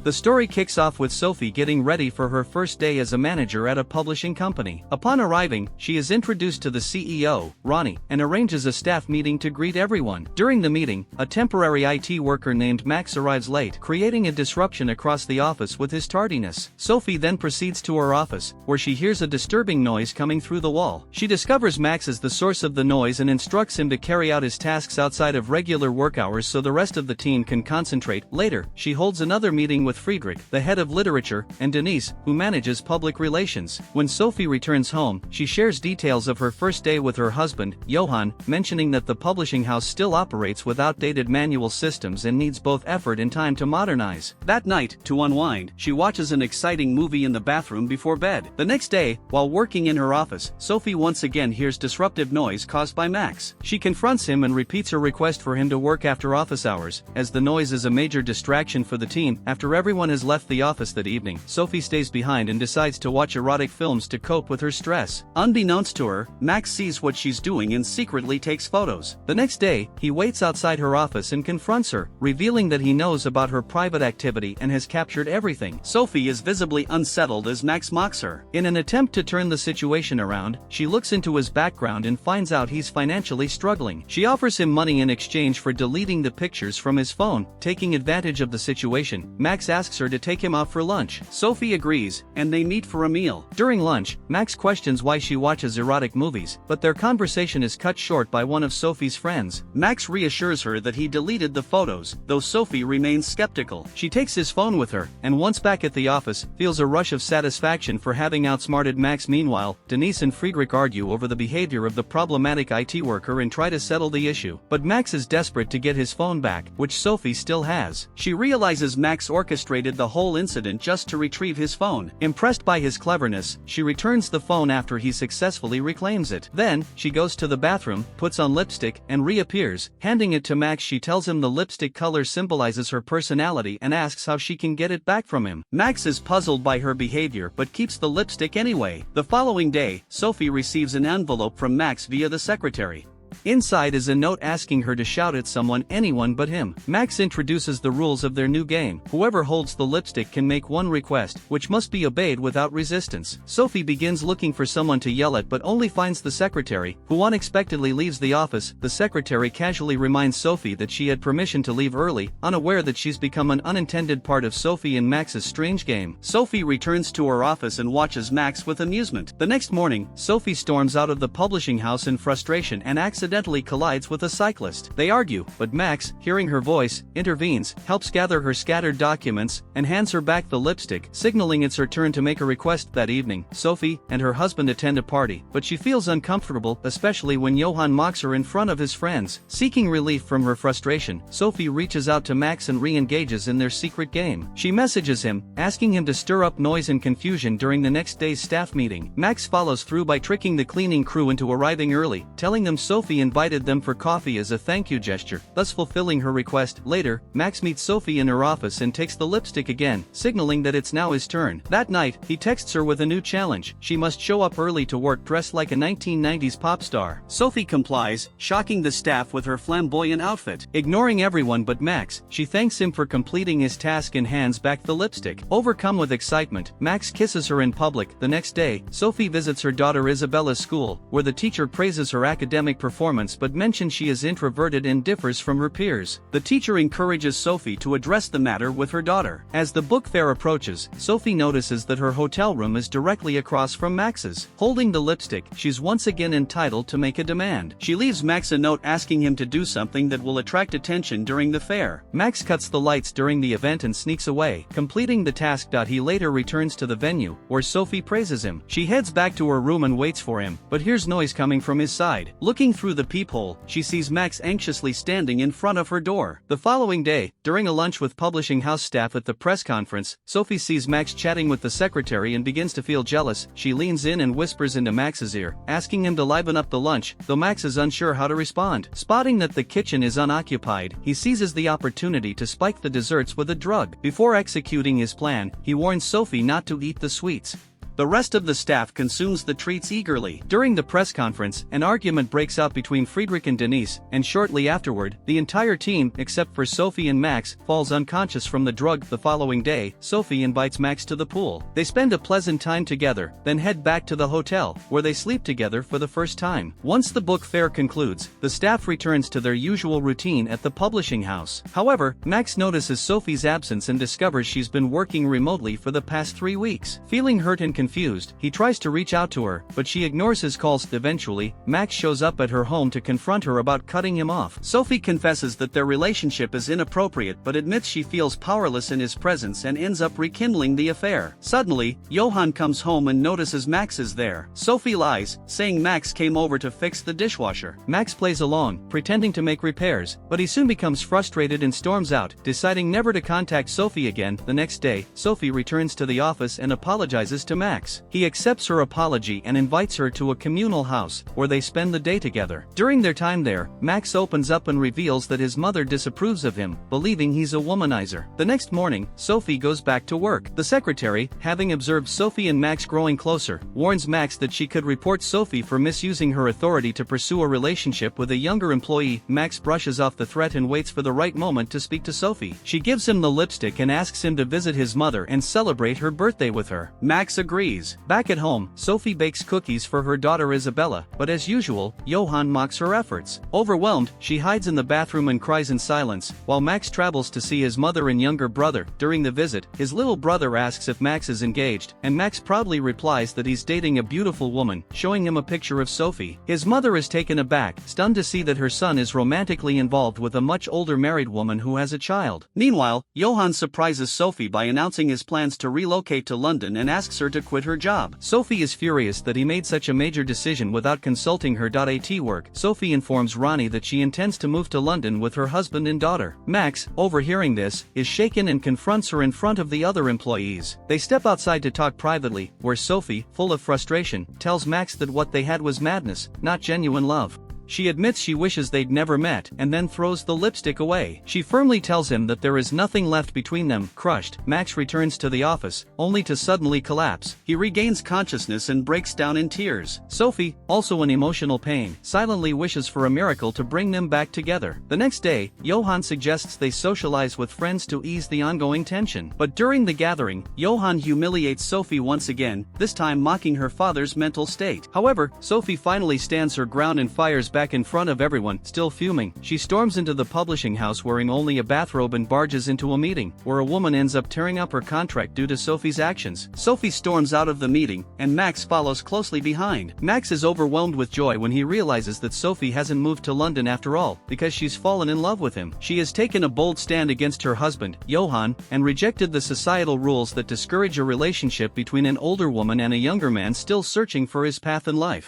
The story kicks off with Sophie getting ready for her first day as a manager at a publishing company. Upon arriving, she is introduced to the CEO, Ronnie, and arranges a staff meeting to greet everyone. During the meeting, a temporary IT worker named Max arrives late, creating a disruption across the office with his tardiness. Sophie then proceeds to her office, where she hears a disturbing noise coming through the wall. She discovers Max is the source of the noise and instructs him to carry out his tasks outside of regular work hours so the rest of the team can concentrate. Later, she holds another meeting with Friedrich, the head of literature, and Denise, who manages public relations. When Sophie returns home, she shares details of her first day with her husband, Johann, mentioning that the publishing house still operates with outdated manual systems and needs both effort and time to modernize. That night, to unwind, she watches an exciting movie in the bathroom before bed. The next day, while working in her office, Sophie once again hears disruptive noise caused by Max. She confronts him and repeats her request for him to work after office hours, as the noise is a major distraction for the team. After everyone has left the office that evening, Sophie stays behind and decides to watch erotic films to cope with her stress. Unbeknownst to her, Max sees what she's doing and secretly takes photos. The next day, he waits outside her office and confronts her, revealing that he knows about her private activity and has captured everything. Sophie is visibly unsettled as Max mocks her. In an attempt to turn the situation around, she looks into his background and finds out he's financially struggling. She offers him money in exchange for deleting the pictures from his phone. Taking advantage of the situation, Max asks her to take him out for lunch. Sophie agrees, and they meet for a meal. During lunch, Max questions why she watches erotic movies, but their conversation is cut short by one of Sophie's friends. Max reassures her that he deleted the photos, though Sophie remains skeptical. She takes his phone with her, and once back at the office, feels a rush of satisfaction for having outsmarted Max. Meanwhile, Denise and Friedrich argue over the behavior of the problematic IT worker and try to settle the issue. But Max is desperate to get his phone back, which Sophie still has. She realizes Max orchestrated the whole incident just to retrieve his phone. Impressed by his cleverness, she returns the phone after he successfully reclaims it. Then, she goes to the bathroom, puts on lipstick, and reappears. Handing it to Max, she tells him the lipstick color symbolizes her personality and asks how she can get it back from him. Max is puzzled by her behavior but keeps the lipstick anyway. The following day, Sophie receives an envelope from Max via the secretary. Inside is a note asking her to shout at anyone but him. Max introduces the rules of their new game. Whoever holds the lipstick can make one request, which must be obeyed without resistance. Sophie begins looking for someone to yell at but only finds the secretary, who unexpectedly leaves the office. The secretary casually reminds Sophie that she had permission to leave early, unaware that she's become an unintended part of Sophie and Max's strange game. Sophie returns to her office and watches Max with amusement. The next morning, Sophie storms out of the publishing house in frustration and accidentally collides with a cyclist. They argue, but Max, hearing her voice, intervenes, helps gather her scattered documents, and hands her back the lipstick, signaling it's her turn to make a request. That evening, Sophie and her husband attend a party, but she feels uncomfortable, especially when Johann mocks her in front of his friends. Seeking relief from her frustration, Sophie reaches out to Max and re-engages in their secret game. She messages him, asking him to stir up noise and confusion during the next day's staff meeting. Max follows through by tricking the cleaning crew into arriving early, telling them Sophie invited them for coffee as a thank you gesture, thus fulfilling her request. Later, Max meets Sophie in her office and takes the lipstick again, signaling that it's now his turn. That night, he texts her with a new challenge. She must show up early to work dressed like a 1990s pop star. Sophie complies, shocking the staff with her flamboyant outfit. Ignoring everyone but Max, she thanks him for completing his task and hands back the lipstick. Overcome with excitement, Max kisses her in public. The next day, Sophie visits her daughter Isabella's school, where the teacher praises her academic performance but mentions she is introverted and differs from her peers. The teacher encourages Sophie to address the matter with her daughter. As the book fair approaches, Sophie notices that her hotel room is directly across from Max's. Holding the lipstick, she's once again entitled to make a demand. She leaves Max a note asking him to do something that will attract attention during the fair. Max cuts the lights during the event and sneaks away, completing the task. He later returns to the venue, where Sophie praises him. She heads back to her room and waits for him, but hears noise coming from his side. Looking through the peephole, she sees Max anxiously standing in front of her door. The following day, during a lunch with publishing house staff at the press conference, Sophie sees Max chatting with the secretary and begins to feel jealous. She leans in and whispers into Max's ear, asking him to liven up the lunch, though Max is unsure how to respond. Spotting that the kitchen is unoccupied, he seizes the opportunity to spike the desserts with a drug. Before executing his plan, he warns Sophie not to eat the sweets. The rest of the staff consumes the treats eagerly. During the press conference, an argument breaks out between Friedrich and Denise, and shortly afterward, the entire team, except for Sophie and Max, falls unconscious from the drug. The following day, Sophie invites Max to the pool. They spend a pleasant time together, then head back to the hotel, where they sleep together for the first time. Once the book fair concludes, the staff returns to their usual routine at the publishing house. However, Max notices Sophie's absence and discovers she's been working remotely for the past 3 weeks. Feeling hurt and confused, he tries to reach out to her, but she ignores his calls. Eventually, Max shows up at her home to confront her about cutting him off. Sophie confesses that their relationship is inappropriate but admits she feels powerless in his presence and ends up rekindling the affair. Suddenly, Johann comes home and notices Max is there. Sophie lies, saying Max came over to fix the dishwasher. Max plays along, pretending to make repairs, but he soon becomes frustrated and storms out, deciding never to contact Sophie again. The next day, Sophie returns to the office and apologizes to Max. He accepts her apology and invites her to a communal house, where they spend the day together. During their time there, Max opens up and reveals that his mother disapproves of him, believing he's a womanizer. The next morning, Sophie goes back to work. The secretary, having observed Sophie and Max growing closer, warns Max that she could report Sophie for misusing her authority to pursue a relationship with a younger employee. Max brushes off the threat and waits for the right moment to speak to Sophie. She gives him the lipstick and asks him to visit his mother and celebrate her birthday with her. Max agrees. Back at home, Sophie bakes cookies for her daughter Isabella, but as usual, Johann mocks her efforts. Overwhelmed, she hides in the bathroom and cries in silence, while Max travels to see his mother and younger brother. During the visit, his little brother asks if Max is engaged, and Max proudly replies that he's dating a beautiful woman, showing him a picture of Sophie. His mother is taken aback, stunned to see that her son is romantically involved with a much older married woman who has a child. Meanwhile, Johann surprises Sophie by announcing his plans to relocate to London and asks her to quit her job. Sophie is furious that he made such a major decision without consulting her. At work, Sophie informs Ronnie that she intends to move to London with her husband and daughter. Max, overhearing this, is shaken and confronts her in front of the other employees. They step outside to talk privately, where Sophie, full of frustration, tells Max that what they had was madness, not genuine love. She admits she wishes they'd never met, and then throws the lipstick away. She firmly tells him that there is nothing left between them. Crushed, Max returns to the office, only to suddenly collapse. He regains consciousness and breaks down in tears. Sophie, also in emotional pain, silently wishes for a miracle to bring them back together. The next day, Johann suggests they socialize with friends to ease the ongoing tension. But during the gathering, Johann humiliates Sophie once again, this time mocking her father's mental state. However, Sophie finally stands her ground and fires back in front of everyone. Still fuming, she storms into the publishing house wearing only a bathrobe and barges into a meeting, where a woman ends up tearing up her contract due to Sophie's actions. Sophie storms out of the meeting, and Max follows closely behind. Max is overwhelmed with joy when he realizes that Sophie hasn't moved to London after all, because she's fallen in love with him. She has taken a bold stand against her husband, Johann, and rejected the societal rules that discourage a relationship between an older woman and a younger man still searching for his path in life.